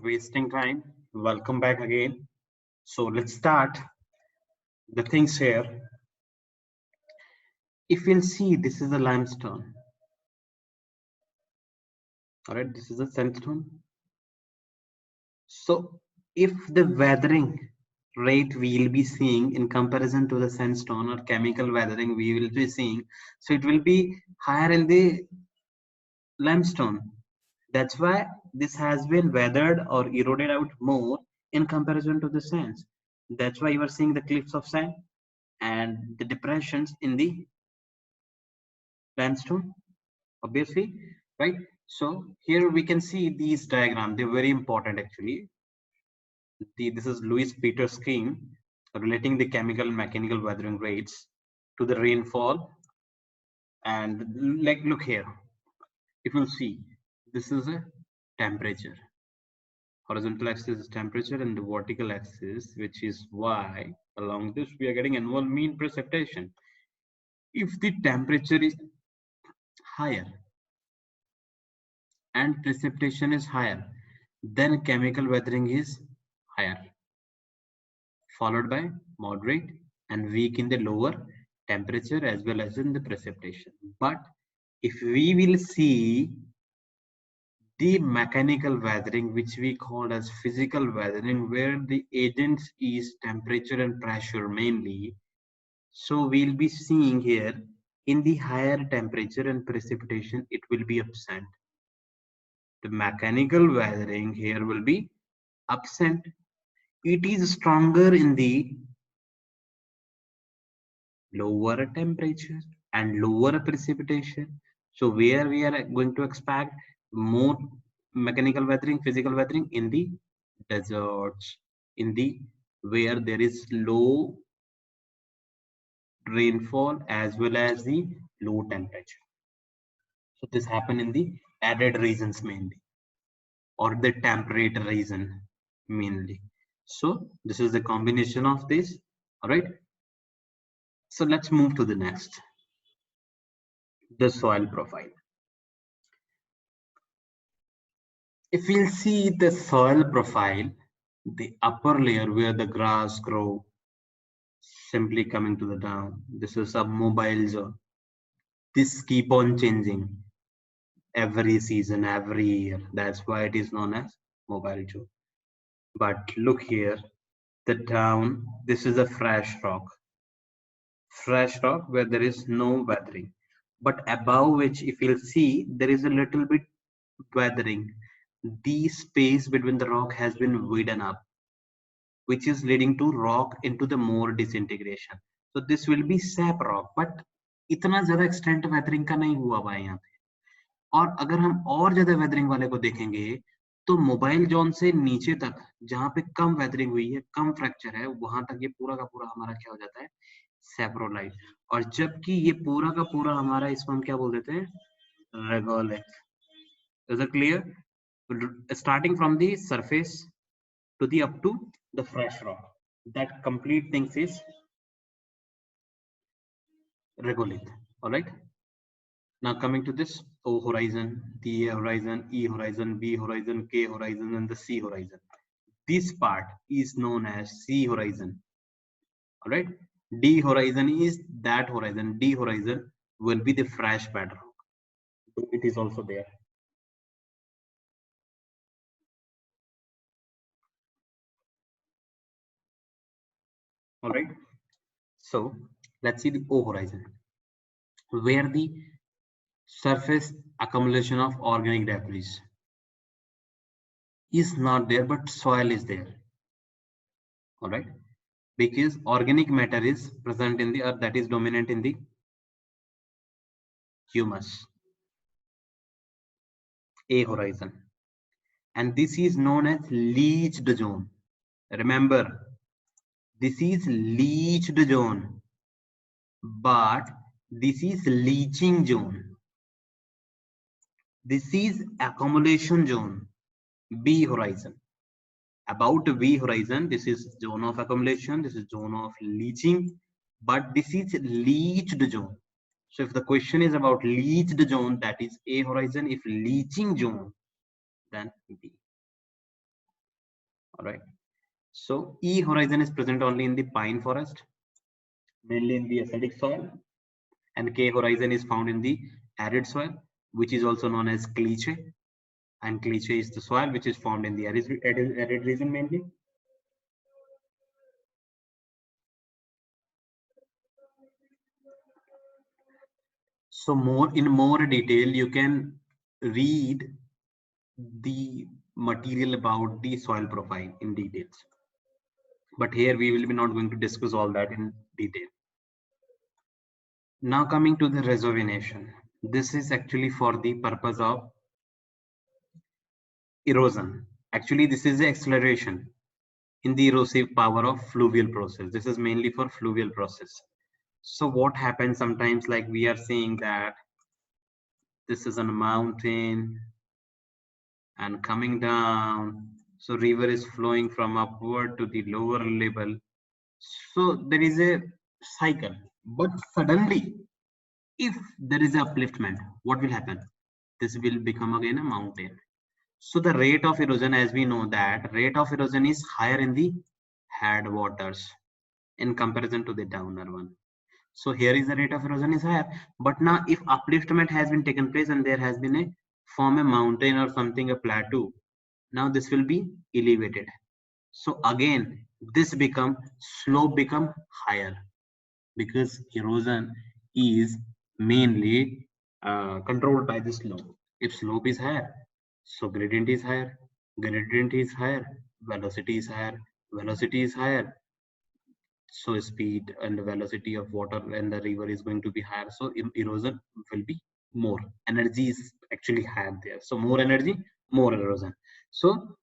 wasting time. Welcome back again. So let's start the things here. If you'll see, this is a limestone. All right, this is a sandstone. So if the weathering rate we'll be seeing in comparison to the sandstone or chemical weathering we will be seeing, so it will be higher in the limestone. That's why this has been weathered or eroded out more in comparison to the sands. That's why you are seeing the cliffs of sand and the depressions in the limestone, obviously, right? So here we can see these diagrams. They're very important actually. This is Louis Peters scheme relating the chemical and mechanical weathering rates to the rainfall. And like, look here, if you'll see, this is a temperature. Horizontal axis is temperature and the vertical axis, which is y. Along this, we are getting annual mean precipitation. If the temperature is higher and precipitation is higher, then chemical weathering is higher, followed by moderate and weak in the lower temperature as well as in the precipitation. But if we will see the mechanical weathering, which we call as physical weathering, where the agents is temperature and pressure mainly, so we'll be seeing here in the higher temperature and precipitation, it will be absent. The mechanical weathering here will be absent. It is stronger in the lower temperature and lower precipitation. So where we are going to expect more mechanical weathering, physical weathering in the deserts, in the where there is low rainfall as well as the low temperature. So this happen in the arid regions mainly, or the temperate region mainly. So this is the combination of this. All right. So let's move to the next, the soil profile. If we'll see the soil profile, the upper layer where the grass grow, simply coming to the down. This is a mobile zone. This keep on changing every season, every year. That's why it is known as mobile zone. But look here, the down. This is a fresh rock where there is no weathering. But above which, if you'll see, there is a little bit weathering. The space between the rock has been widened up, which is leading to rock into the more disintegration. So this will be sap rock, but इतना ज्यादा extent weathering का नहीं हुआ हुआ है यहाँ पे. और अगर हम और ज्यादा वेदरिंग वाले को देखेंगे तो मोबाइल जोन से नीचे तक जहां पे कम वेदरिंग हुई है, कम फ्रैक्चर है, वहां तक ये पूरा का पूरा हमारा क्या हो जाता है, सेप्रोलाइट. और जबकि ये पूरा का पूरा हमारा, इसको हम क्या बोल देते हैं, रेगोलिक. Is it clear? Starting from the surface to the up to the fresh rock, that complete things is regolith. All right, now coming to this O horizon, the A horizon, E horizon, B horizon, K horizon, and the C horizon. This part is known as C horizon. All right, D horizon is that horizon. D horizon will be the fresh bedrock. It is also there. All right, so let's see the O horizon, where the surface accumulation of organic debris is not there, but soil is there. All right, because organic matter is present in the earth, that is dominant in the humus. A horizon, and this is known as leached zone. Remember, this is leached zone, but this is leaching zone. This is accumulation zone. B horizon. About V horizon, this is zone of accumulation, this is zone of leaching, but this is leached zone. So if the question is about leached zone, that is A horizon. If leaching zone, then B. All right. So E horizon is present only in the pine forest, mainly in the acidic soil, and K horizon is found in the arid soil, which is also known as cliche. And cliche is the soil which is found in the arid region mainly. So more detail, you can read the material about the soil profile in details. But here we will be not going to discuss all that in detail. Now coming to the rejuvenation. This is actually for the purpose of erosion. Actually, this is the acceleration in the erosive power of fluvial process. This is mainly for fluvial process. So what happens sometimes, like we are seeing that this is a mountain and coming down. So river is flowing from upward to the lower level. So there is a cycle. But suddenly, if there is upliftment, what will happen? This will become again a mountain. So the rate of erosion, as we know that rate of erosion is higher in the headwaters in comparison to the downer one. So here is the rate of erosion is higher. But now if upliftment has been taken place and there has been a form a mountain or something, a plateau, now this will be elevated. So again, this become slope become higher because erosion is mainly controlled by the slope. If slope is higher, so gradient is higher. Gradient is higher, velocity is higher. Velocity is higher, so speed and the velocity of water and the river is going to be higher. So erosion will be more. Energy is actually higher there. So more energy, more erosion. So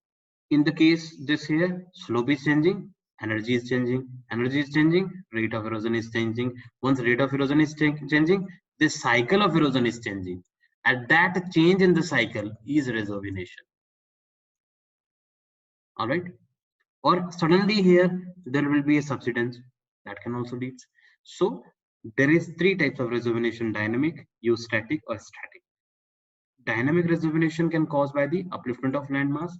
in the case this here, slope is changing, energy is changing, energy is changing, rate of erosion is changing. Once rate of erosion is changing, the cycle of erosion is changing. At that change in the cycle is rejuvenation. All right. Or suddenly here there will be a subsidence that can also lead. So there is three types of rejuvenation: dynamic, eustatic, or static. Dynamic rejuvenation can cause by the upliftment of land mass,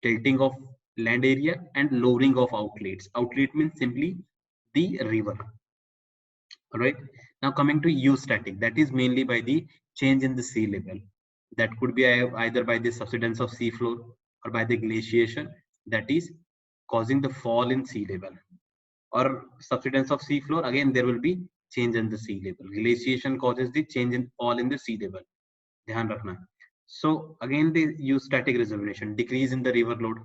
tilting of land area, and lowering of outlets. Outlet means simply the river. All right. Now coming to eustatic, that is mainly by the change in the sea level. That could be either by the subsidence of sea floor or by the glaciation, that is causing the fall in sea level. Or subsidence of sea floor, again there will be change in the sea level. Glaciation causes the change in fall in the sea level. Dhyan rakhna. So again they use static rejuvenation, decrease in the river load,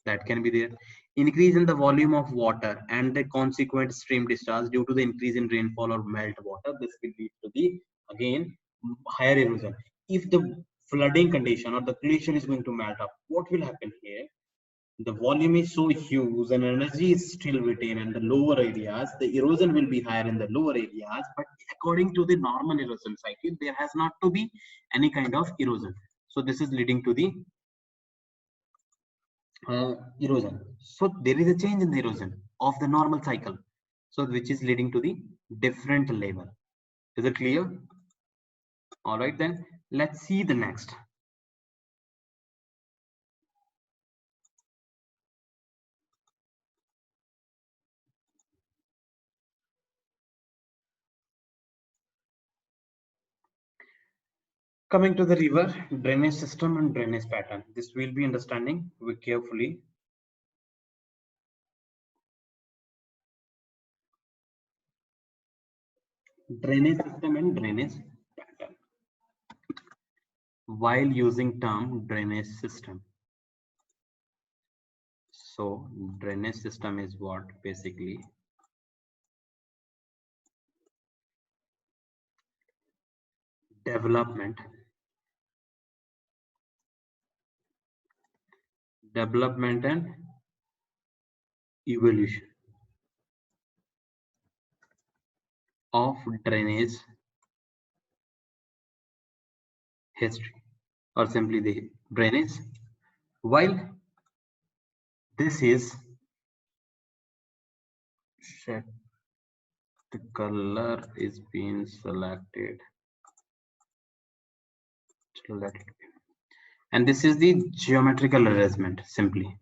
that can be there. Increase in the volume of water and the consequent stream discharge due to the increase in rainfall or melt water. This will lead to the again higher erosion. If the flooding condition or the glacier is going to melt up, what will happen here? The volume is so huge and energy is still retained in the lower areas. The erosion will be higher in the lower areas, but according to the normal erosion cycle, there has not to be any kind of erosion. So this is leading to the erosion. So there is a change in the erosion of the normal cycle. So which is leading to the different level. Is it clear? All right, then let's see the next. Coming to the river drainage system and drainage pattern. This will be understanding very carefully. Drainage system and drainage pattern. While using term drainage system. So drainage system is what basically development and evolution of drainage history, or simply the drainage. While this is check, the color is being selected. And this is the geometrical arrangement simply.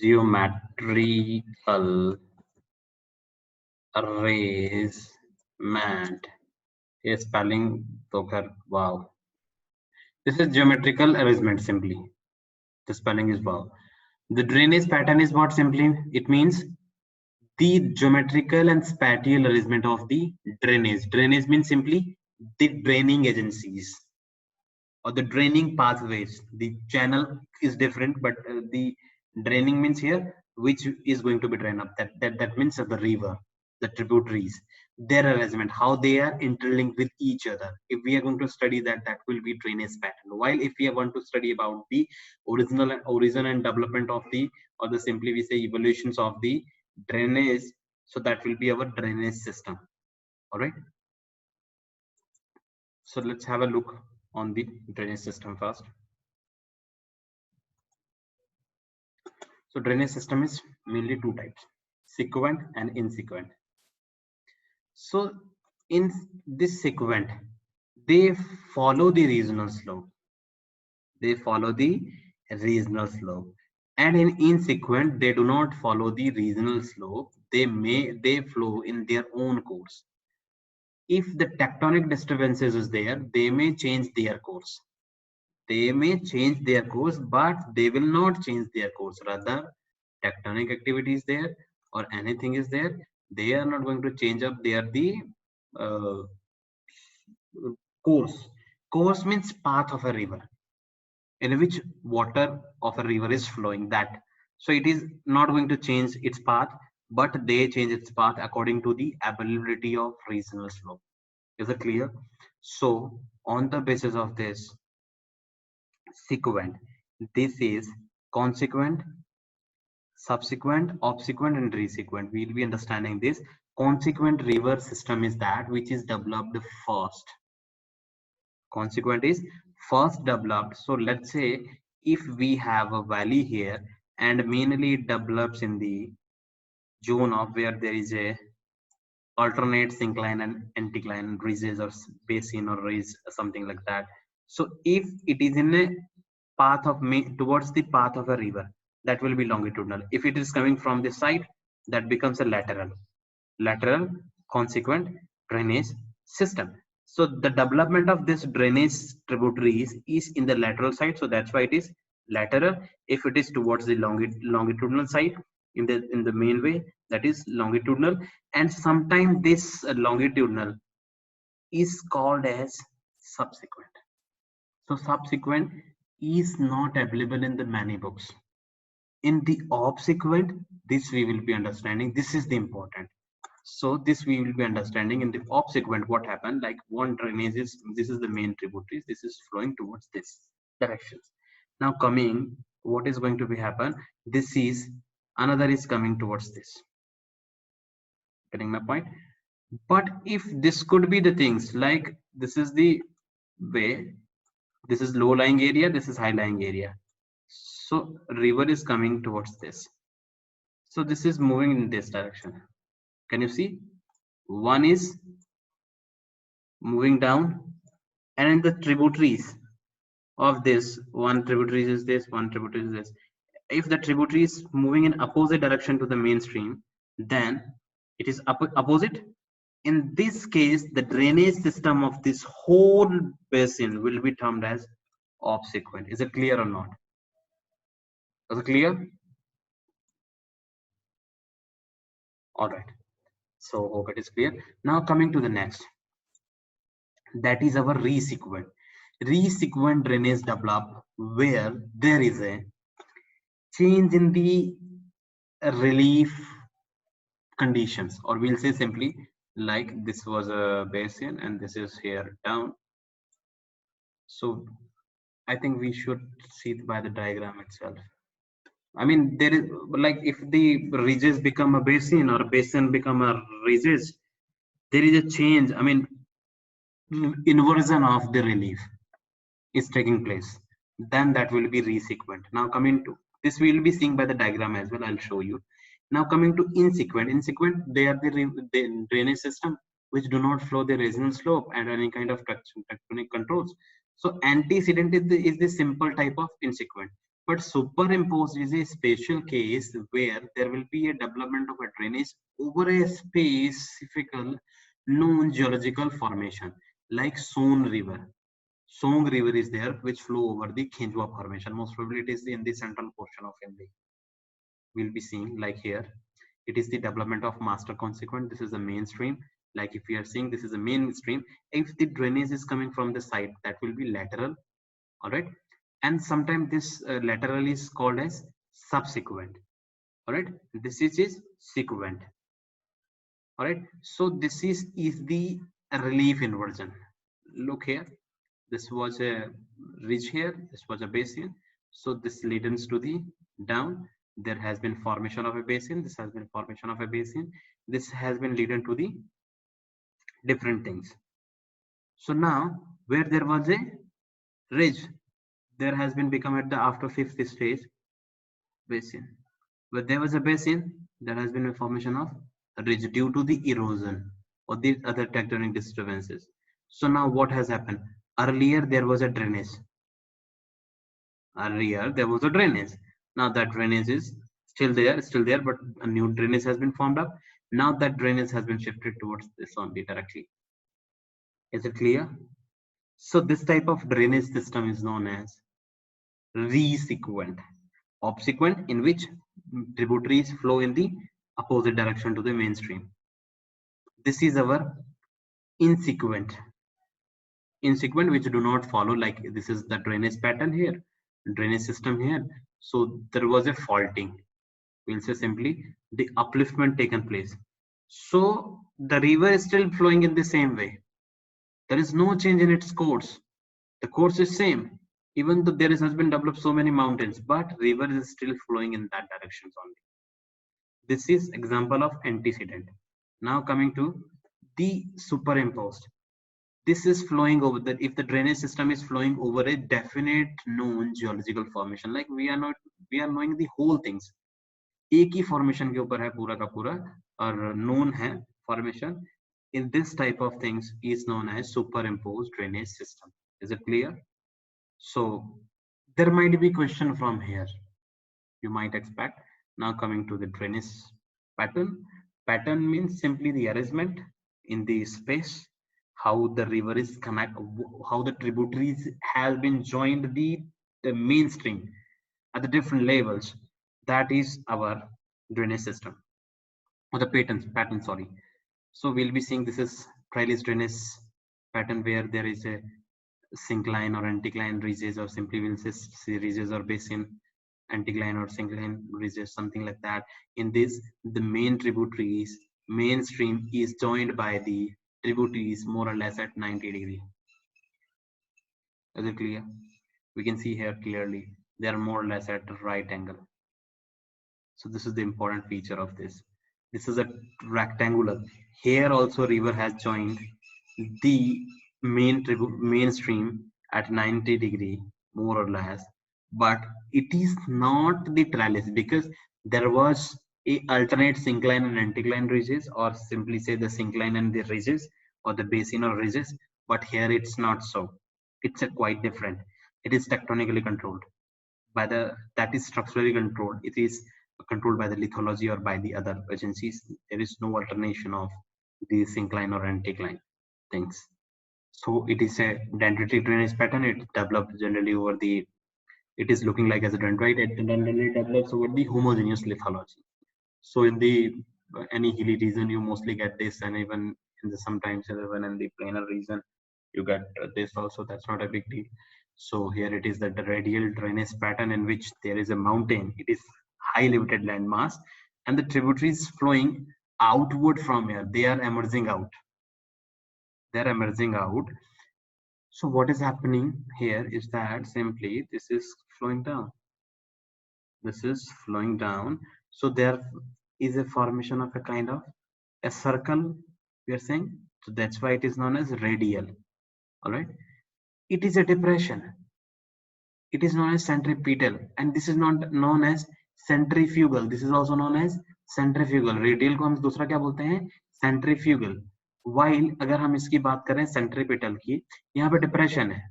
geometrical arrangement. ये spelling तो खैर wow. This is geometrical arrangement simply. The spelling is wow. The drainage pattern is what simply it means the geometrical and spatial arrangement of the drainage. Drainage means simply the draining agencies or the draining pathways. The channel is different, but the draining means here which is going to be drained up. That means the river, the tributaries, their arrangement, how they are interlinked with each other. If we are going to study that, that will be drainage pattern. While if we want to study about the original origin and development of the, or the simply we say evolutions of the drainage, so that will be our drainage system. All right. So let's have a look on the drainage system first. So drainage system is mainly two types, sequent and insequent. So in this sequent, they follow the regional slope. They follow the regional slope. And in insequent, they do not follow the regional slope. They flow in their own course. If the tectonic disturbances is there, they may change their course. They may change their course, but they will not change their course. Rather, tectonic activity is there or anything is there, they are not going to change up. They are the uh, course. Course means path of a river, in which water of a river is flowing. That so it is not going to change its path, but they change its path according to the availability of regional slope. Is it clear? So on the basis of this sequent, this is consequent, subsequent, obsequent, and resequent. We'll be understanding this. Consequent river system is that which is developed first. Consequent is first developed. So let's say if we have a valley here and mainly it develops in the zone of where there is a alternate syncline and anticline ridges or basin or ridge, something like that. So if it is in a path of towards the path of a river, that will be longitudinal. If it is coming from the side, that becomes a lateral consequent drainage system. So the development of this drainage tributaries is in the lateral side, so that's why it is lateral. If it is towards the longitudinal side, in the main way, that is longitudinal. And sometimes this longitudinal is called as subsequent. So subsequent is not available in the many books. In the obsequent, this we will be understanding. This is the important. So this we will be understanding in the obsequent what happened. Like one drainage is, this is the main tributaries. This is flowing towards this directions. Now coming, what is going to be happen? This is another is coming towards this. Getting my point? But if this could be the things like this is the way, this is low lying area, this is high lying area. So river is coming towards this. So this is moving in this direction. Can you see? One is moving down, and in the tributaries of this, one tributary is this, one tributary is this. If the tributary is moving in opposite direction to the mainstream, then it is opposite. In this case, the drainage system of this whole basin will be termed as obsequent. Is it clear or not? Is it clear? All right. So hope it is clear. Now coming to the next, that is our resequent. Resequent drainage develop where there is a change in the relief conditions, or we'll say simply like this was a basin and this is here down. So I think we should see it by the diagram itself. I mean, there is like if the ridges become a basin or basin become a ridges, there is a change. I mean, inversion of the relief is taking place. Then that will be resequent. Now coming to this, we will be seeing by the diagram as well. I'll show you. Now coming to insequent. Insequent, they are the drainage system which do not flow the regional slope and any kind of tectonic controls. So antecedent is the simple type of insequent. But superimposed is a special case where there will be a development of a drainage over a specific known geological formation, like Son River. Song River is there, which flow over the Khinjwa formation. Most probably it is in the central portion of India. We'll be seeing like here. It is the development of master consequent. This is the mainstream. Like if we are seeing this is a mainstream, if the drainage is coming from the side, that will be lateral. All right. And sometimes this lateral is called as subsequent. All right. This is sequent. All right. So this is the relief inversion. Look here. This was a ridge here. This was a basin. So this leads to the down. There has been formation of a basin. This has been formation of a basin. This has been leading to the different things. So now where there was a ridge, there has been become at the after fifth stage basin. Where there was a basin, there has been a formation of a ridge due to the erosion or the other tectonic disturbances. So now what has happened? Earlier there was a drainage. Earlier there was a drainage. Now that drainage is still there, but a new drainage has been formed up. Now that drainage has been shifted towards this only directly. Is it clear? So this type of drainage system is known as resequent. Obsequent, in which tributaries flow in the opposite direction to the mainstream. This is our insequent. Insequent, which do not follow, like this is the drainage pattern here, drainage system here. So there was a faulting. We'll say simply the upliftment taken place. So the river is still flowing in the same way. There is no change in its course. The course is same, even though there has been developed so many mountains, but river is still flowing in that direction only. This is example of antecedent. Now coming to the superimposed. This is flowing over that if the drainage system is flowing over a definite known geological formation, like we are knowing the whole things. एक ही formation के ऊपर है पूरा का पूरा और known है formation. In this type of things is known as superimposed drainage system. Is it clear? So there might be question from here. You might expect. Now coming to the drainage pattern. Pattern means simply the arrangement in the space, how the river is connected, how the tributaries have been joined the mainstream at the different levels. That is our drainage system or the pattern, sorry. So we'll be seeing this is trellis drainage pattern where there is a syncline or anticline ridges, or simply we'll say ridges or basin, anticline or syncline ridges, something like that. In this, the main tributaries mainstream is joined by the tributaries more or less at 90 degree. Is it clear? We can see here clearly they are more or less at right angle. So this is the important feature of this. This is a rectangular. Here also river has joined the mainstream at 90 degree more or less, but it is not the trellis because there was a alternate syncline and anticline ridges, or simply say the syncline and the ridges, or the basin or ridges. But here it's not so. It's a quite different. It is tectonically controlled by that is structurally controlled. It is controlled by the lithology or by the other agencies. There is no alternation of the syncline or anticline things. So it is a dendritic drainage pattern. It developed generally over the, it is looking like as a dendrite. It generally develops over the homogeneous lithology. So in the any hilly region, you mostly get this, and even in the sometimes even in the planar region, you get this also. That's not a big deal. So here it is the radial drainage pattern in which there is a mountain. It is high elevated landmass, and the tributaries flowing outward from here. They are emerging out. They're emerging out. So what is happening here is that simply this is flowing down. This is flowing down. So there is a formation of a kind of a circle, we are saying. So that's why it is known as radial. All right. It is a depression. It is known as centripetal, and this is not known as centrifugal. This is also known as centrifugal. Radial को हम दूसरा क्या बोलते हैं? Centrifugal. While अगर हम इसकी बात करें सेंट्रीपिटल की, यहाँ पे डिप्रेशन है,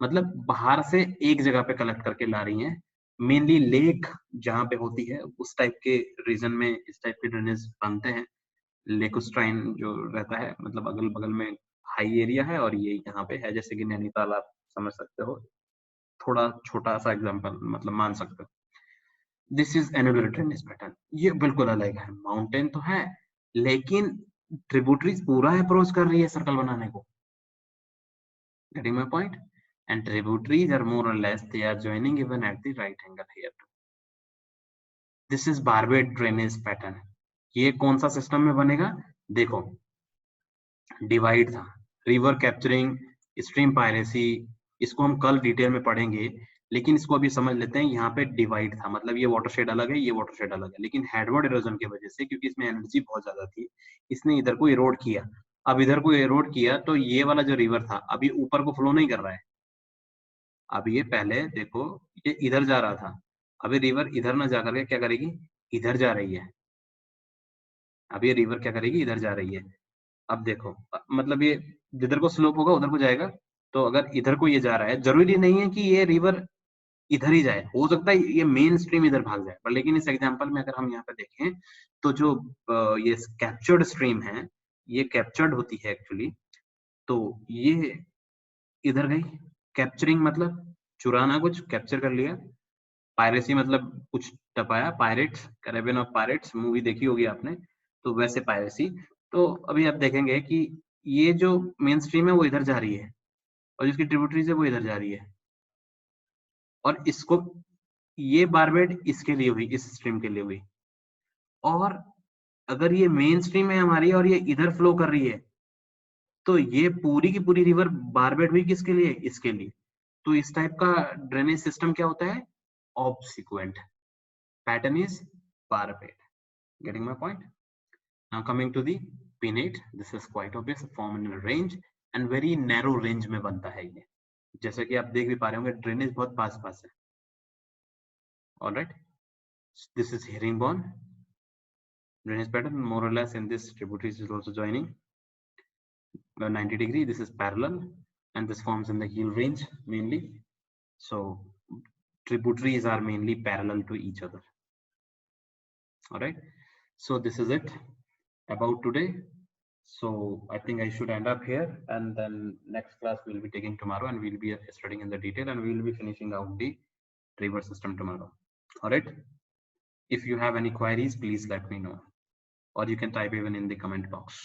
मतलब बाहर से एक जगह पे कलेक्ट करके ला रही हैं, मेनली लेक जहाँ पे होती है उस टाइप के रीजन में इस टाइप के ड्रेनेज बनते हैं। लेकोस्ट्राइन जो रहता है, मतलब अगल बगल में हाई एरिया है और ये यहाँ पे है, जैसे कि नैनीताल आप समझ सकते हो, थोड़ा छोटा सा एग्जांपल मतलब मान सकते हो। This is annular drainage pattern, ये बिल्कुल अलग है। माउंटेन तो है लेकिन ट्रिब्यूटरीज पूरा अप्रोच कर रही है सर्कल बनाने को। Getting my point? And tributaries are more or less they are joining even at the right angle here too. This is barbed drainage pattern. ये कौन सा सिस्टम में बनेगा? देखो, डिवाइड था, रिवर कैप्चरिंग, स्ट्रीम पायरेसी, इसको हम कल डिटेल में पढ़ेंगे, लेकिन इसको अभी समझ लेते हैं। यहाँ पे डिवाइड था, मतलब ये वाटरशेड अलग है, ये वाटरशेड अलग है, लेकिन हेडवर्ड इरोजन की वजह से, क्योंकि इसमें एनर्जी बहुत ज्यादा थी, इसने इधर को इरोड किया। अब इधर को इरोड किया तो ये वाला जो रिवर था अभी ऊपर को फ्लो नहीं कर रहा है। अब ये पहले देखो, ये इधर जा रहा था, अभी रिवर इधर ना जा करके क्या करेगी, इधर जा रही है। अब ये रिवर क्या करेगी, इधर जा रही है। अब देखो, मतलब ये जिधर को स्लोप होगा उधर को जाएगा। तो अगर इधर को ये जा रहा है, जरूरी नहीं है कि ये रिवर इधर ही जाए, हो सकता है ये मेन स्ट्रीम इधर भाग जाए, पर लेकिन इस एग्जांपल में अगर हम यहाँ पे देखें तो जो ये कैप्चर्ड स्ट्रीम है, ये कैप्चर्ड होती है एक्चुअली, तो ये इधर गई। कैप्चरिंग मतलब चुराना, कुछ कैप्चर कर लिया। पायरेसी मतलब कुछ टपाया, pirates, Caribbean of pirates movie देखी होगी आपने, तो वैसे पायरेसी। तो अभी आप देखेंगे कि ये जो मेन स्ट्रीम है वो इधर जा रही है और जिसकी ट्रिब्यूटरीज है वो इधर जा रही है, और इसको ये बारबेड इसके लिए हुई, इस स्ट्रीम के लिए हुई। और अगर ये मेन स्ट्रीम है हमारी और ये इधर फ्लो कर रही है, तो ये पूरी की पूरी रिवर बारबेड हुई किसके लिए, इसके लिए। तो इस टाइप का ड्रेनेज सिस्टम क्या होता है, obsequent. Pattern is barbed. Getting my point? Now coming to the pinnate, this is quite obvious, form in a range and very narrow range में बनता है ये, जैसे कि आप देख भी पा रहे होंगे ड्रेनेज बहुत पास पास है। Alright, this is herringbone drainage pattern, more or less in this tributaries is also joining 90 degree. This is parallel and this forms in the heel range mainly. So tributaries are mainly parallel to each other. Alright, so this is it about today. So I think I should end up here, and then next class we'll be taking tomorrow and we'll be studying in the detail and we'll be finishing out the river system tomorrow. All right, if you have any queries, please let me know, or you can type even in the comment box.